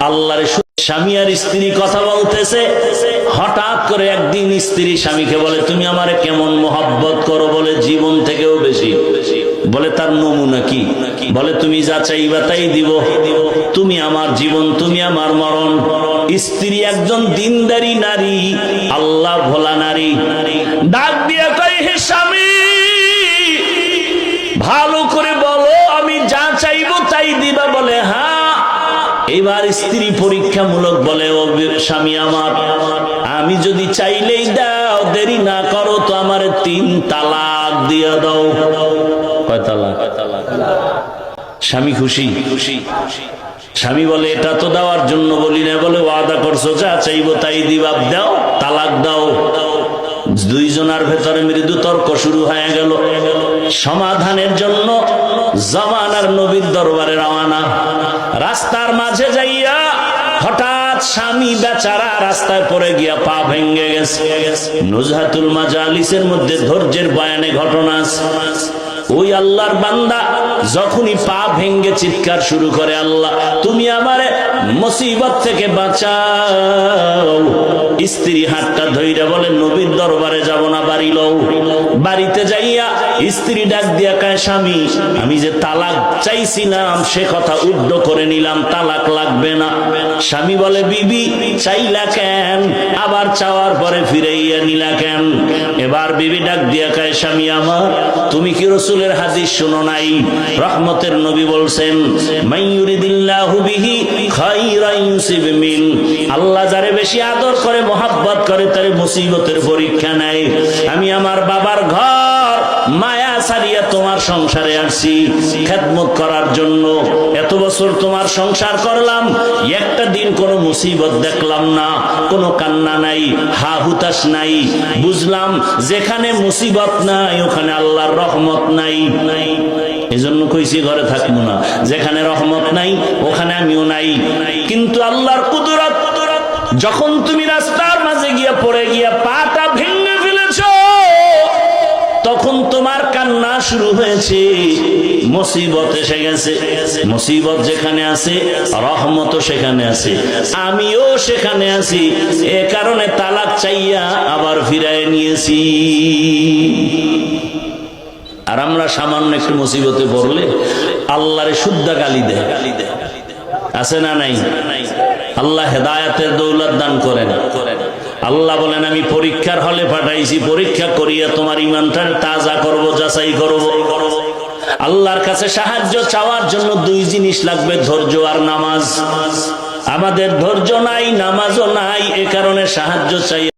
আল্লাহর স্বামী আর স্ত্রী কথা বলতেছে, হঠাৎ করে একদিন স্ত্রী স্বামীকে বলে, তুমি আমারে কেমন মোহাব্বত করো? বলে জীবন থেকেও বেশি। বলে তার নমুনা কি? বলে তুমি যা চাইবা তাই দিব, তুমি আমার জীবন, তুমি আমার মরণ। স্ত্রী একজন দিনদারি নারী, আল্লাহ ভোলা নারী, ডাক দিয়া কয়, হে স্বামী, ভালো করে বলো, আমি যা চাইবো তাই দিবা? বলে হ্যাঁ। এবার স্ত্রী পরীক্ষামূলক বলে, ও স্বামী আমার, আমি যদি চাইলেই দাও, দেরি না করো তো আমার 3 তালাক দিয়ে দাও। কয় তালাক? স্বামী খুশি? স্বামী বলে, এটা তো দেওয়ার জন্য বলি না। বলে ওয়াদা করছো, যা চাইবো তাই দিবা, দাও, তালাক দাও। দুইজনের ভেতরে মৃদু তর্ক শুরু হয়ে গেল। সমাধানের জন্য জামানার নবীর দরবারে রওনা। রাস্তার মাঝে যাইয়া হঠাৎ স্বামী বেচারা রাস্তায় পড়ে গিয়া পা ভেঙে গেছে। নুজহাতুল মাজালিসের মধ্যে ধৈর্যের বয়ানে ঘটনা আছে। ওই আল্লাহর বান্দা যখনই পা ভেঙে চিৎকার শুরু করে, আল্লাহ তুমি আমারে মুসিবত থেকে বাঁচাও। স্ত্রী হাতটা ধইরা বলে, নবীর দরবারে যাব না, বাড়ি লও। বাড়িতে যাইয়া স্ত্রী ডাক দিয়া কয়, স্বামী, আমি যে তালাক চাইছিলাম সে কথা উদ্ধ করে নিলাম, তালাক লাগবে না। স্বামী বলে, বিবি চাইলা কেন? আবার চাওয়ার পরে ফিরাইয়া নিলা কেন? এবার বিবি ডাক দিয়া কয়, স্বামী আমার, তুমি কি রাসূলের হাদিস শুনো নাই? রহমতের নবী বলছেন, মাইয়ুরিদিল্লাহু বিহি খায়রান ইউসিব মিন, আল্লাহ যারে বেশি আদর করে, মোহাব্বত করে, তার মুসিবতের পরীক্ষা নেয়। আমি আমার বাবার ঘর মায়া ছাড়িয়া তোমার সংসারে আসছি খেদমত করার জন্য। এত বছর তোমার সংসার করলাম, একটা দিন কোনো মুসিবত দেখলাম না, কোনো কান্না নাই, হা হুতাশ নাই। বুঝলাম যেখানে মুসিবত নাই ওখানে আল্লাহর রহমত নাই। এজন্য কইছি ঘরে থাকবো না, যেখানে রহমত নাই ওখানে আমিও নাই। কিন্তু আল্লাহর কুদরত, যখন তুমি রাস্তার মাঝে গিয়া পড়ে গিয়া পাটা ভেঙে ফেলেছ, তখন তোমার কান্না শুরু হয়েছে। মুসিবত এসে গেছে। মুসিবত যেখানে আছে রহমতও সেখানে আছে, আমিও সেখানে আছি। এ কারণে তালাক চাইয়া আবার ফিরায় নিয়েছি। আর আমরা সামান্য একটু মুসিবতে পড়লে আল্লাহরে শুদ্ধ গালি দেয়। আছে না নাই? আল্লাহ হেদায়েতের দৌলত দান করেন। আল্লাহ বলেন, আমি পরীক্ষার হলে পাঠাইছি, পরীক্ষা করিয়া তোমার ঈমানটা তাজা করব, যাচাই করব। আল্লাহর কাছে সাহায্য চাওয়ার জন্য 2 জিনিস লাগবে, ধৈর্য আর নামাজ। আমাদের ধৈর্য নাই, নামাজও নাই, এ কারণে সাহায্য চাই।